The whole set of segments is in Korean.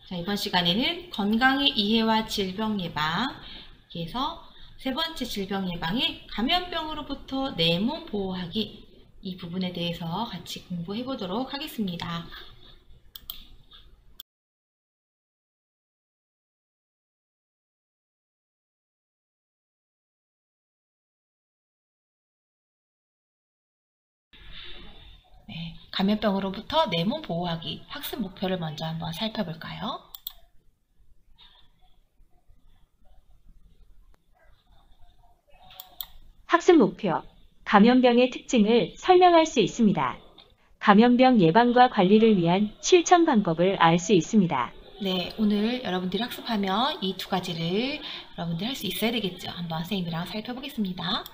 자, 이번 시간에는 건강의 이해와 질병 예방에서 세 번째 질병 예방의 감염병으로부터 내 몸 보호하기, 이 부분에 대해서 같이 공부해 보도록 하겠습니다. 네, 감염병으로부터 내 몸 보호하기 학습 목표를 먼저 한번 살펴볼까요? 학습 목표. 감염병의 특징을 설명할 수 있습니다. 감염병 예방과 관리를 위한 실천 방법을 알 수 있습니다. 네, 오늘 여러분들이 학습하면 이 두 가지를 여러분들이 할 수 있어야 되겠죠. 한번 선생님이랑 살펴보겠습니다.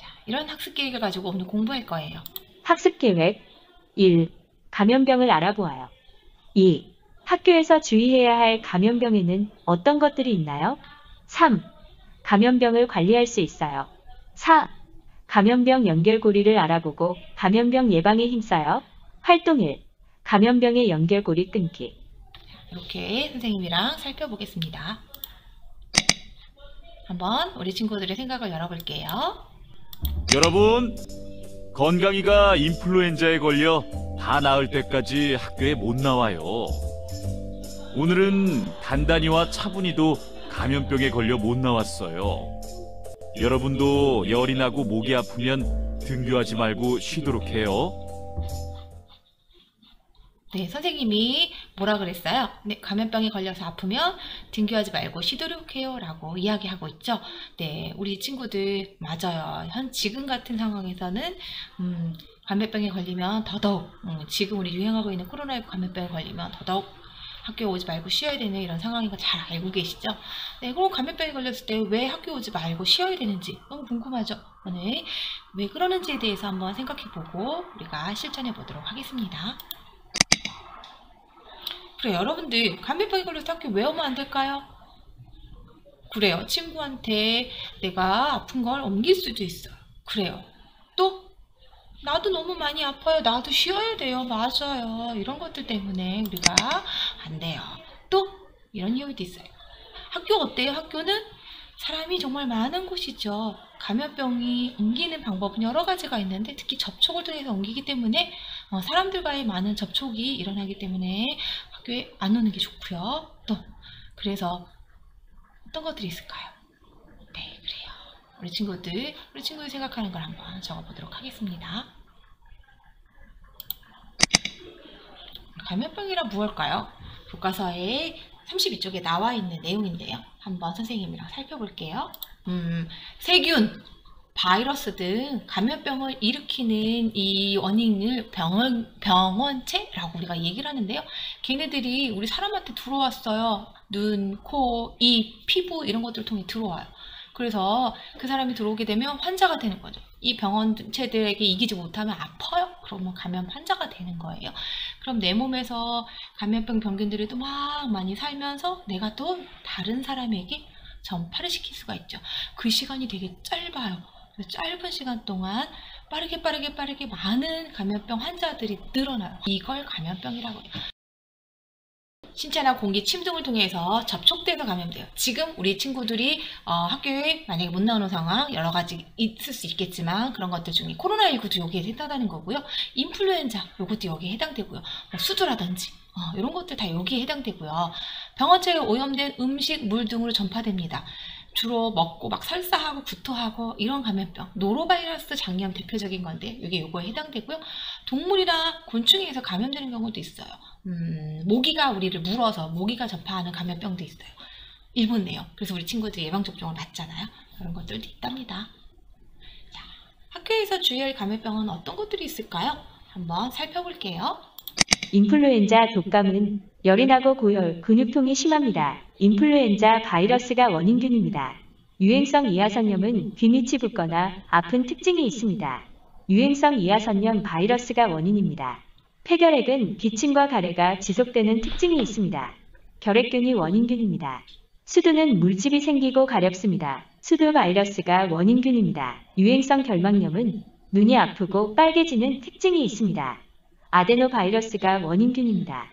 자, 이런 학습 계획을 가지고 오늘 공부할 거예요. 학습 계획 1. 감염병을 알아보아요. 2. 학교에서 주의해야 할 감염병에는 어떤 것들이 있나요? 3. 감염병을 관리할 수 있어요. 4. 감염병 연결고리를 알아보고 감염병 예방에 힘써요. 활동 1. 감염병의 연결고리 끊기. 이렇게 선생님이랑 살펴보겠습니다. 한번 우리 친구들의 생각을 열어볼게요. 여러분, 건강이가 인플루엔자에 걸려 다 나을 때까지 학교에 못 나와요. 오늘은 단단이와 차분이도 감염병에 걸려 못 나왔어요. 여러분도 열이 나고 목이 아프면 등교하지 말고 쉬도록 해요. 네, 선생님이 뭐라 그랬어요? 네, 감염병에 걸려서 아프면 등교하지 말고 쉬도록 해요 라고 이야기하고 있죠. 네, 우리 친구들 맞아요. 지금 같은 상황에서는 감염병에 걸리면 더더욱 지금 우리 유행하고 있는 코로나19 감염병에 걸리면 더더욱 학교에 오지 말고 쉬어야 되는 이런 상황인 거 잘 알고 계시죠? 네, 그럼 감염병에 걸렸을 때 왜 학교 오지 말고 쉬어야 되는지 너무 궁금하죠? 오늘 왜 그러는지에 대해서 한번 생각해보고 우리가 실천해 보도록 하겠습니다. 그래, 여러분들 감염병에 걸려서 학교 왜 오면 안 될까요? 그래요, 친구한테 내가 아픈 걸 옮길 수도 있어요. 그래요, 또 나도 너무 많이 아파요, 나도 쉬어야 돼요. 맞아요, 이런 것들 때문에 우리가 안 돼요. 또 이런 이유도 있어요. 학교 어때요? 학교는 사람이 정말 많은 곳이죠. 감염병이 옮기는 방법은 여러 가지가 있는데 특히 접촉을 통해서 옮기기 때문에 사람들과의 많은 접촉이 일어나기 때문에 학교에 안 오는 게 좋고요. 또 그래서 어떤 것들이 있을까요? 네, 그래요. 우리 친구들 생각하는 걸 한번 적어보도록 하겠습니다. 감염병이라 무엇일까요? 교과서에 32쪽에 나와 있는 내용인데요. 한번 선생님이랑 살펴볼게요. 세균, 바이러스 등 감염병을 일으키는 이 원인을 병원체라고 우리가 얘기를 하는데요. 걔네들이 우리 사람한테 들어왔어요. 눈, 코, 입, 피부 이런 것들을 통해 들어와요. 그래서 그 사람이 들어오게 되면 환자가 되는 거죠. 이 병원체들에게 이기지 못하면 아파요? 그러면 감염 환자가 되는 거예요. 그럼 내 몸에서 감염병 병균들이 또 막 많이 살면서 내가 또 다른 사람에게 전파를 시킬 수가 있죠. 그 시간이 되게 짧아요. 짧은 시간 동안 빠르게 많은 감염병 환자들이 늘어나요. 이걸 감염병이라고 해요. 신체나 공기, 침 등을 통해서 접촉돼서 감염돼요. 지금 우리 친구들이 학교에 만약에 못 나오는 상황 여러 가지 있을 수 있겠지만 그런 것들 중에 코로나19도 여기에 해당하는 거고요. 인플루엔자 이것도 여기에 해당되고요. 수두라든지 이런 것들 다 여기에 해당되고요. 병원체에 오염된 음식, 물 등으로 전파됩니다. 주로 먹고 막 설사하고 구토하고 이런 감염병, 노로바이러스 장염 대표적인 건데 이게 요거에 해당되고요. 동물이나 곤충에서 감염되는 경우도 있어요. 모기가 우리를 물어서 모기가 전파하는 감염병도 있어요. 일본 내요. 그래서 우리 친구들이 예방접종을 맞잖아요. 그런 것들도 있답니다. 자, 학교에서 주의할 감염병은 어떤 것들이 있을까요? 한번 살펴볼게요. 인플루엔자 독감은 열이 나고 고열, 근육통이 심합니다. 인플루엔자 바이러스가 원인균입니다. 유행성 이하선염은 귀밑이 붓거나 아픈 특징이 있습니다. 유행성 이하선염 바이러스가 원인입니다. 폐결핵은 기침과 가래가 지속되는 특징이 있습니다. 결핵균이 원인균입니다. 수두는 물집이 생기고 가렵습니다. 수두 바이러스가 원인균입니다. 유행성 결막염은 눈이 아프고 빨개지는 특징이 있습니다. 아데노바이러스가 원인균입니다.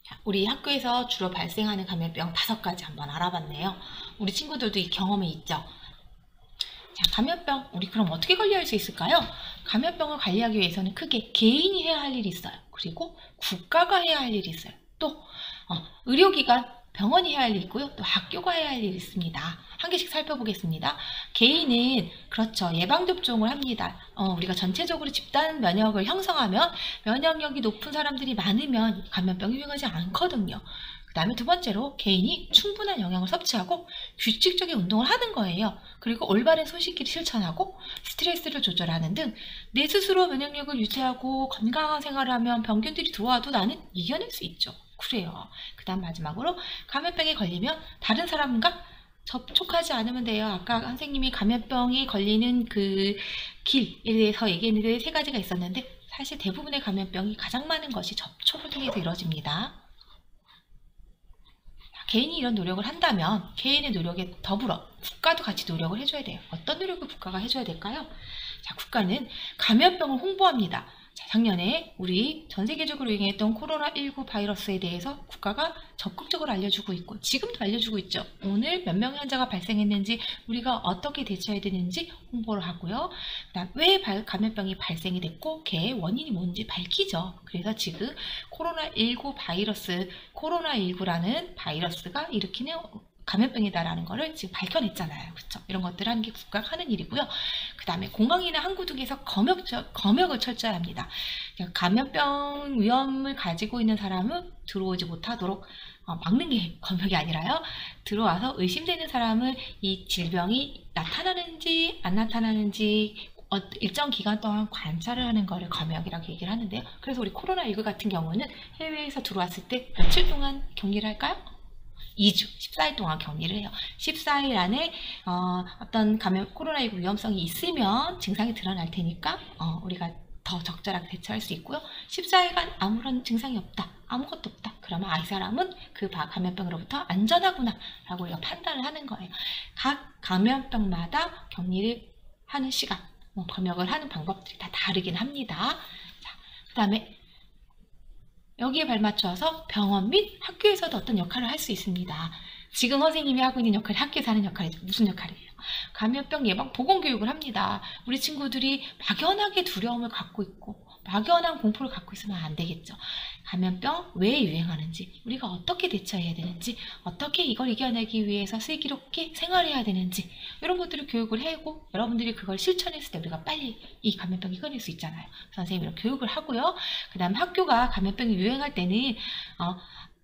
자, 우리 학교에서 주로 발생하는 감염병 5가지 한번 알아봤네요. 우리 친구들도 이 경험이 있죠? 자, 감염병 우리 그럼 어떻게 관리할 수 있을까요? 감염병을 관리하기 위해서는 크게 개인이 해야 할 일이 있어요. 그리고 국가가 해야 할 일이 있어요. 또 의료기관, 병원이 해야 할 일이 있고요. 또 학교가 해야 할 일이 있습니다. 한 개씩 살펴보겠습니다. 개인은 그렇죠. 예방접종을 합니다. 우리가 전체적으로 집단 면역을 형성하면 면역력이 높은 사람들이 많으면 감염병이 유행하지 않거든요. 그 다음에 두 번째로 개인이 충분한 영양을 섭취하고 규칙적인 운동을 하는 거예요. 그리고 올바른 손 씻기를 실천하고 스트레스를 조절하는 등 내 스스로 면역력을 유지하고 건강한 생활을 하면 병균들이 들어와도 나는 이겨낼 수 있죠. 그래요. 그 다음 마지막으로 감염병에 걸리면 다른 사람과 접촉하지 않으면 돼요. 아까 선생님이 감염병이 걸리는 그 길에 대해서 얘기했는데 3가지가 있었는데 사실 대부분의 감염병이 가장 많은 것이 접촉을 통해서 이루어집니다. 개인이 이런 노력을 한다면 개인의 노력에 더불어 국가도 같이 노력을 해줘야 돼요. 어떤 노력을 국가가 해줘야 될까요? 자, 국가는 감염병을 홍보합니다. 자, 작년에 우리 전 세계적으로 유행했던 코로나19 바이러스에 대해서 국가가 적극적으로 알려주고 있고 지금도 알려주고 있죠. 오늘 몇 명의 환자가 발생했는지 우리가 어떻게 대처해야 되는지 홍보를 하고요. 그다음 왜 감염병이 발생이 됐고 걔의 원인이 뭔지 밝히죠. 그래서 지금 코로나19 바이러스, 코로나19라는 바이러스가 일으키는 감염병이다라는 거를 지금 밝혀냈잖아요. 그렇죠? 이런 것들을 하는 게 국가가 하는 일이고요. 그 다음에 공항이나 항구 등에서 검역을 철저히 합니다. 감염병 위험을 가지고 있는 사람은 들어오지 못하도록 막는 게 검역이 아니라요. 들어와서 의심되는 사람은 이 질병이 나타나는지 안 나타나는지 일정 기간 동안 관찰을 하는 거를 검역이라고 얘기를 하는데요. 그래서 우리 코로나19 같은 경우는 해외에서 들어왔을 때 며칠 동안 격리를 할까요? 2주, 14일 동안 격리를 해요. 14일 안에 어떤 코로나19 위험성이 있으면 증상이 드러날 테니까 우리가 더 적절하게 대처할 수 있고요. 14일간 아무런 증상이 없다, 아무것도 없다. 그러면 이 사람은 그 감염병으로부터 안전하구나 라고 우리가 판단을 하는 거예요. 각 감염병마다 격리를 하는 시간, 검역을 하는 방법들이 다 다르긴 합니다. 그 다음에 여기에 발맞춰서 병원 및 학교에서도 어떤 역할을 할 수 있습니다. 지금 선생님이 하고 있는 역할이 학교에서 하는 역할이죠. 무슨 역할이에요? 감염병 예방 보건교육을 합니다. 우리 친구들이 막연하게 두려움을 갖고 있고 막연한 공포를 갖고 있으면 안 되겠죠. 감염병 왜 유행하는지, 우리가 어떻게 대처해야 되는지, 어떻게 이걸 이겨내기 위해서 슬기롭게 생활해야 되는지 이런 것들을 교육을 하고 여러분들이 그걸 실천했을 때 우리가 빨리 이 감염병 이겨낼 수 있잖아요. 선생님이 교육을 하고요. 그 다음 학교가 감염병이 유행할 때는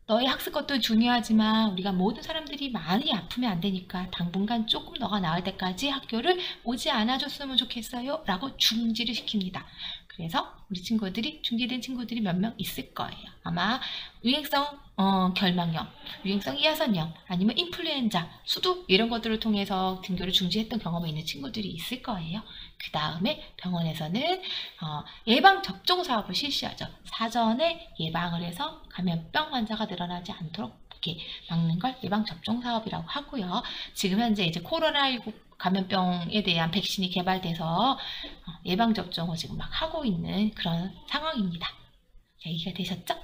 너의 학습 것도 중요하지만 우리가 모든 사람들이 많이 아프면 안 되니까 당분간 조금 너가 나을 때까지 학교를 오지 않아줬으면 좋겠어요 라고 중지를 시킵니다. 그래서 우리 친구들이 중지된 친구들이 몇 명 있을 거예요. 아마 유행성 결막염, 유행성 이하선염, 아니면 인플루엔자, 수두 이런 것들을 통해서 등교를 중지했던 경험이 있는 친구들이 있을 거예요. 그 다음에 병원에서는 예방 접종 사업을 실시하죠. 사전에 예방을 해서 감염병 환자가 늘어나지 않도록 이렇게 막는 걸 예방 접종 사업이라고 하고요. 지금 현재 이제 코로나19 감염병에 대한 백신이 개발돼서 예방 접종을 지금 막 하고 있는 그런 상황입니다. 자, 이해가 되셨죠?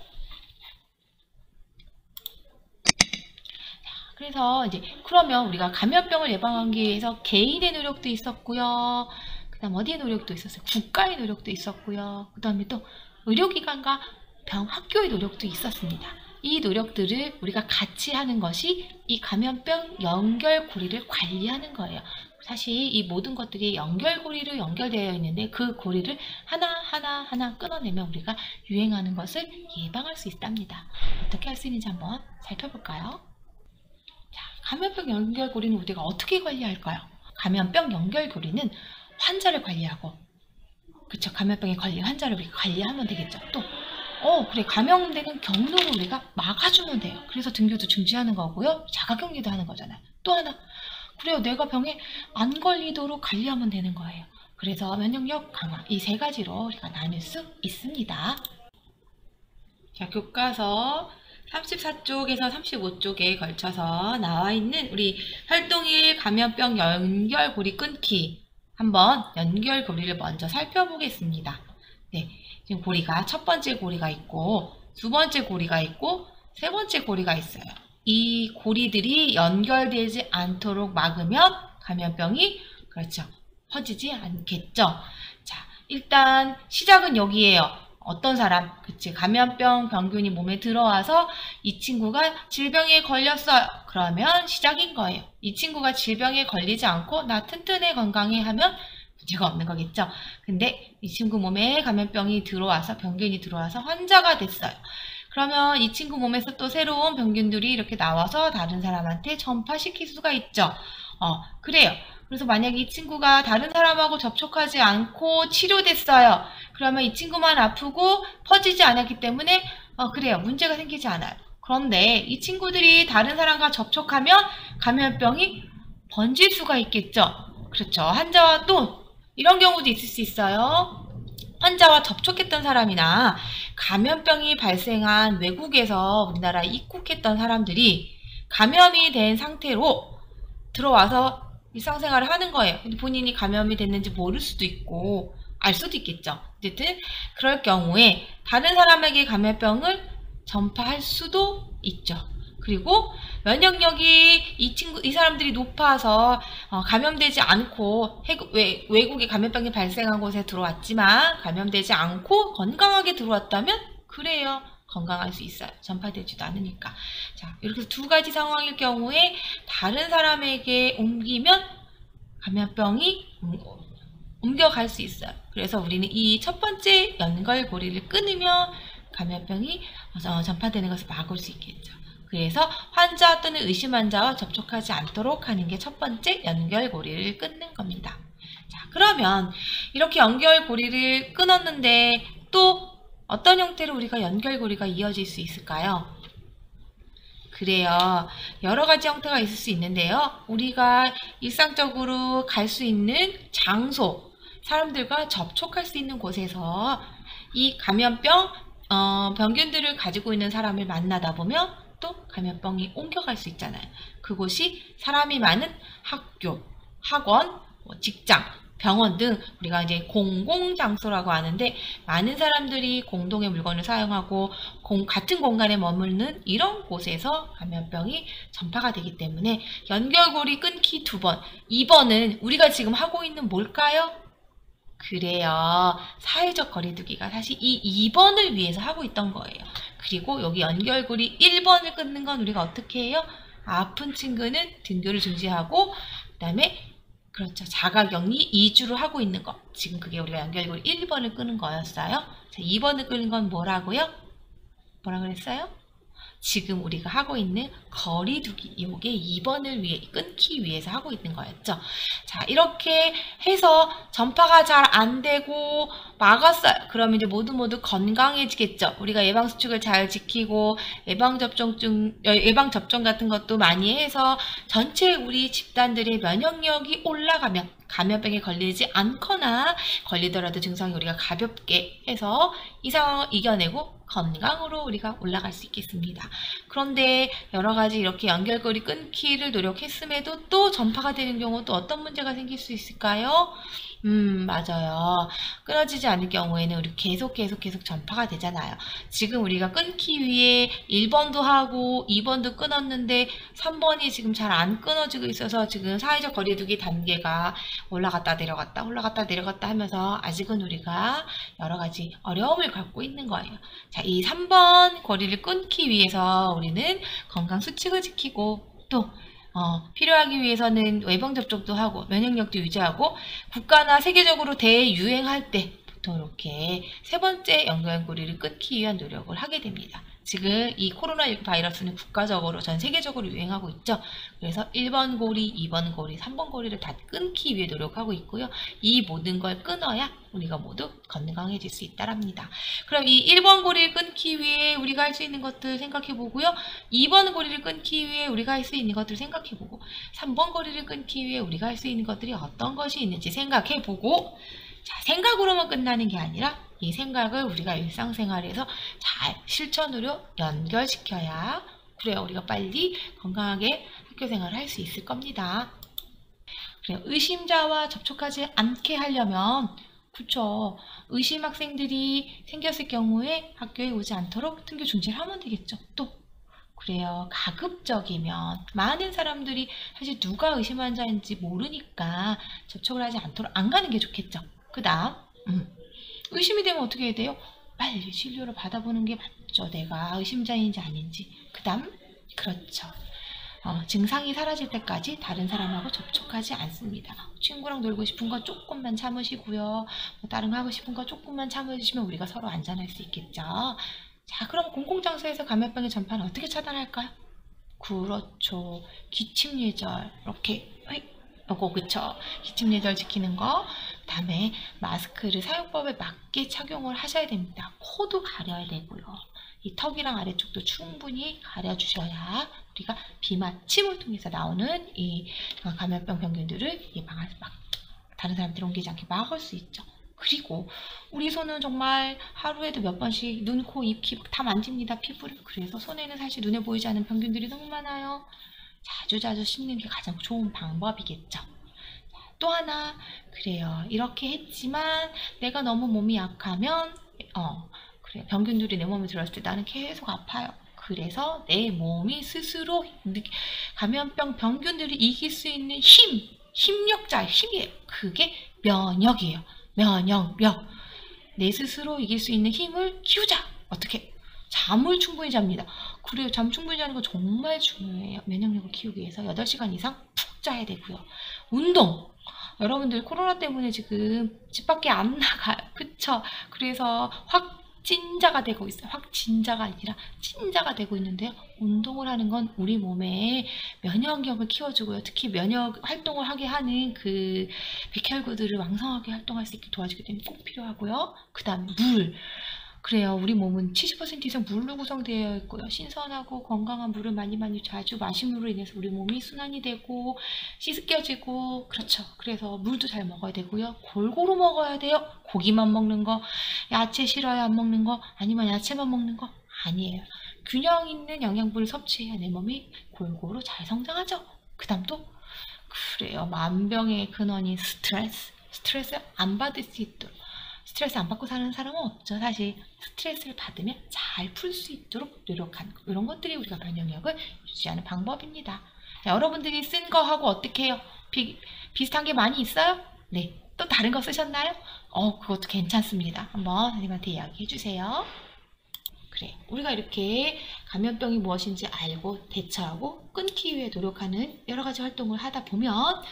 그래서 이제 그러면 우리가 감염병을 예방하기 위해서 개인의 노력도 있었고요. 그 다음 어디의 노력도 있었어요? 국가의 노력도 있었고요. 그 다음에 또 의료기관과 학교의 노력도 있었습니다. 이 노력들을 우리가 같이 하는 것이 이 감염병 연결고리를 관리하는 거예요. 사실 이 모든 것들이 연결고리로 연결되어 있는데 그 고리를 하나 끊어내면 우리가 유행하는 것을 예방할 수 있답니다. 어떻게 할 수 있는지 한번 살펴볼까요? 자, 감염병 연결고리는 우리가 어떻게 관리할까요? 감염병 연결고리는 환자를 관리하고, 그쵸? 감염병에 걸린 환자를 우리가 관리하면 되겠죠. 또 그래, 감염되는 경로를 우리가 막아주면 돼요. 그래서 등교도 중지하는 거고요. 자가격리도 하는 거잖아요. 또 하나, 그래요, 내가 병에 안 걸리도록 관리하면 되는 거예요. 그래서 면역력 강화, 이 3가지로 우리가 나눌 수 있습니다. 자, 교과서 34쪽에서 35쪽에 걸쳐서 나와 있는 우리 활동일 감염병 연결고리 끊기, 한번 연결고리를 먼저 살펴보겠습니다. 네, 지금 고리가 첫 번째 고리가 있고, 두 번째 고리가 있고, 세 번째 고리가 있어요. 이 고리들이 연결되지 않도록 막으면 감염병이 그렇죠. 퍼지지 않겠죠. 자, 일단 시작은 여기에요. 어떤 사람, 그치, 감염병 병균이 몸에 들어와서 이 친구가 질병에 걸렸어요. 그러면 시작인 거예요. 이 친구가 질병에 걸리지 않고 나 튼튼해 건강해 하면 문제가 없는 거겠죠. 근데 이 친구 몸에 감염병이 들어와서 병균이 들어와서 환자가 됐어요. 그러면 이 친구 몸에서 또 새로운 병균들이 이렇게 나와서 다른 사람한테 전파시킬 수가 있죠. 그래요. 그래서 만약에 이 친구가 다른 사람하고 접촉하지 않고 치료됐어요. 그러면 이 친구만 아프고 퍼지지 않았기 때문에 그래요. 문제가 생기지 않아요. 그런데 이 친구들이 다른 사람과 접촉하면 감염병이 번질 수가 있겠죠. 그렇죠. 환자와 또 이런 경우도 있을 수 있어요. 환자와 접촉했던 사람이나 감염병이 발생한 외국에서 우리나라에 입국했던 사람들이 감염이 된 상태로 들어와서 일상생활을 하는 거예요. 근데 본인이 감염이 됐는지 모를 수도 있고 알 수도 있겠죠. 어쨌든 그럴 경우에 다른 사람에게 감염병을 전파할 수도 있죠. 그리고 면역력이 이 사람들이 높아서 감염되지 않고 외국에 감염병이 발생한 곳에 들어왔지만 감염되지 않고 건강하게 들어왔다면 그래요. 건강할 수 있어요. 전파되지도 않으니까. 자, 이렇게 두 가지 상황일 경우에 다른 사람에게 옮기면 감염병이 옮겨갈 수 있어요. 그래서 우리는 이 첫 번째 연결고리를 끊으면 감염병이 전파되는 것을 막을 수 있겠죠. 그래서 환자 또는 의심 환자와 접촉하지 않도록 하는 게 첫 번째 연결고리를 끊는 겁니다. 자, 그러면 이렇게 연결고리를 끊었는데 또 어떤 형태로 우리가 연결고리가 이어질 수 있을까요? 그래요. 여러 가지 형태가 있을 수 있는데요. 우리가 일상적으로 갈 수 있는 장소, 사람들과 접촉할 수 있는 곳에서 이 감염병, 병균들을 가지고 있는 사람을 만나다 보면 또 감염병이 옮겨갈 수 있잖아요. 그곳이 사람이 많은 학교, 학원, 직장, 병원 등 우리가 이제 공공장소라고 하는데 많은 사람들이 공동의 물건을 사용하고 같은 공간에 머무는 이런 곳에서 감염병이 전파가 되기 때문에 연결고리 끊기 2번, 2번은 우리가 지금 하고 있는 뭘까요? 그래요. 사회적 거리두기가 사실 이 2번을 위해서 하고 있던 거예요. 그리고 여기 연결고리 1번을 끊는 건 우리가 어떻게 해요? 아픈 친구는 등교를 중지하고 그 다음에 그렇죠. 자가격리 2주를 하고 있는 거. 지금 그게 우리가 연결고리 1번을 끄는 거였어요. 자, 2번을 끄는 건 뭐라고요? 뭐라 그랬어요? 지금 우리가 하고 있는 거리두기, 이게 2번을 끊기 위해서 하고 있는 거였죠. 자, 이렇게 해서 전파가 잘 안 되고 막았어요. 그러면 이제 모두 건강해지겠죠. 우리가 예방수칙을 잘 지키고 예방접종 같은 것도 많이 해서 전체 우리 집단들의 면역력이 올라가면 감염병에 걸리지 않거나 걸리더라도 증상이 우리가 가볍게 해서 이 상황을 이겨내고 건강으로 우리가 올라갈 수 있겠습니다. 그런데 여러 가지 이렇게 연결고리 끊기를 노력했음에도 또 전파가 되는 경우 또 어떤 문제가 생길 수 있을까요? 맞아요. 끊어지지 않을 경우에는 우리 계속 전파가 되잖아요. 지금 우리가 끊기 위해 1번도 하고 2번도 끊었는데 3번이 지금 잘 안 끊어지고 있어서 지금 사회적 거리두기 단계가 올라갔다 내려갔다 하면서 아직은 우리가 여러 가지 어려움을 갖고 있는 거예요. 자, 이 3번 거리를 끊기 위해서 우리는 건강 수칙을 지키고 또 필요하기 위해서는 예방접종도 하고 면역력도 유지하고 국가나 세계적으로 대유행할 때 보통 이렇게 세 번째 연결고리를 끊기 위한 노력을 하게 됩니다. 지금 이 코로나19 바이러스는 국가적으로 전 세계적으로 유행하고 있죠. 그래서 1번 고리, 2번 고리, 3번 고리를 다 끊기 위해 노력하고 있고요. 이 모든 걸 끊어야 우리가 모두 건강해질 수 있다랍니다. 그럼 이 1번 고리를 끊기 위해 우리가 할 수 있는 것들 생각해 보고요. 2번 고리를 끊기 위해 우리가 할 수 있는 것들을 생각해 보고 3번 고리를 끊기 위해 우리가 할 수 있는 것들이 어떤 것이 있는지 생각해 보고 자, 생각으로만 끝나는 게 아니라 이 생각을 우리가 일상생활에서 잘 실천으로 연결시켜야 그래요. 우리가 빨리 건강하게 학교생활을 할 수 있을 겁니다. 그래요. 의심자와 접촉하지 않게 하려면 그쵸. 의심 학생들이 생겼을 경우에 학교에 오지 않도록 등교 중지를 하면 되겠죠. 또 그래요. 가급적이면 많은 사람들이 사실 누가 의심 환자인지 모르니까 접촉을 하지 않도록 안 가는 게 좋겠죠. 그 다음 의심이 되면 어떻게 해야 돼요? 빨리 진료를 받아보는 게 맞죠. 내가 의심자인지 아닌지. 그 다음 그렇죠. 증상이 사라질 때까지 다른 사람하고 접촉하지 않습니다. 친구랑 놀고 싶은 거 조금만 참으시고요. 뭐 다른 거 하고 싶은 거 조금만 참으시면 우리가 서로 안전할 수 있겠죠. 자, 그럼 공공장소에서 감염병의 전파는 어떻게 차단할까요? 그렇죠. 기침 예절 이렇게 요거 그쵸. 기침 예절 지키는 거. 그다음에 마스크를 사용법에 맞게 착용을 하셔야 됩니다. 코도 가려야 되고요. 이 턱이랑 아래쪽도 충분히 가려주셔야 우리가 비마침을 통해서 나오는 이 감염병 병균들을 다른 사람들이 옮기지 않게 막을 수 있죠. 그리고 우리 손은 정말 하루에도 몇 번씩 눈, 코, 입, 귀 다 만집니다. 피부를. 그래서 손에는 사실 눈에 보이지 않는 병균들이 너무 많아요. 자주 씻는 게 가장 좋은 방법이겠죠. 또 하나 그래요. 이렇게 했지만 내가 너무 몸이 약하면 그래 병균들이 내 몸에 들어왔을 때 나는 계속 아파요. 그래서 내 몸이 스스로 감염병 병균들을 이길 수 있는 힘력자의 힘이에요. 그게 면역이에요. 면역력. 내 스스로 이길 수 있는 힘을 키우자. 어떻게? 잠을 충분히 잡니다. 그래요. 잠 충분히 자는 거 정말 중요해요. 면역력을 키우기 위해서 8시간 이상 푹 자야 되고요. 운동. 여러분들 코로나 때문에 지금 집 밖에 안 나가요. 그쵸? 그래서 확진자가 되고 있어요. 확진자가 아니라 찐자가 되고 있는데요. 운동을 하는 건 우리 몸의 면역력을 키워주고요. 특히 면역 활동을 하게 하는 그 백혈구들을 왕성하게 활동할 수 있게 도와주기 때문에 꼭 필요하고요. 그 다음 물. 그래요. 우리 몸은 70% 이상 물로 구성되어 있고요. 신선하고 건강한 물을 많이 자주 마심으로 인해서 우리 몸이 순환이 되고 씻겨지고 그렇죠. 그래서 물도 잘 먹어야 되고요. 골고루 먹어야 돼요. 고기만 먹는 거, 야채 싫어요 안 먹는 거, 아니면 야채만 먹는 거 아니에요. 균형 있는 영양분을 섭취해야 내 몸이 골고루 잘 성장하죠. 그 다음 또 그래요. 만병의 근원인 스트레스 안 받을 수 있도록 스트레스 안 받고 사는 사람은 없죠. 사실 스트레스를 받으면 잘 풀 수 있도록 노력하는 거. 이런 것들이 우리가 면역력을 유지하는 방법입니다. 자, 여러분들이 쓴 거하고 어떻게 해요? 비슷한 게 많이 있어요? 네. 또 다른 거 쓰셨나요? 그것도 괜찮습니다. 한번 선생님한테 이야기해 주세요. 그래. 우리가 이렇게 감염병이 무엇인지 알고 대처하고 끊기 위해 노력하는 여러 가지 활동을 하다 보면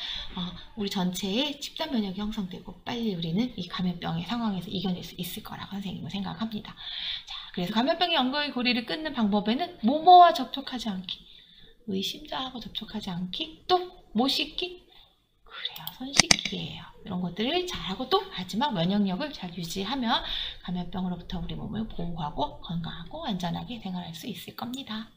우리 전체의 집단 면역이 형성되고 빨리 우리는 이 감염병의 상황에서 이겨낼 수 있을 거라고 선생님은 생각합니다. 자, 그래서 감염병의 연골 고리를 끊는 방법에는 모모와 접촉하지 않기, 의심자하고 접촉하지 않기, 또 못 씻기, 그래요. 손 씻기예요. 이런 것들을 잘하고 또 마지막 면역력을 잘 유지하면 감염병으로부터 우리 몸을 보호하고 건강하고 안전하게 생활할 수 있을 겁니다.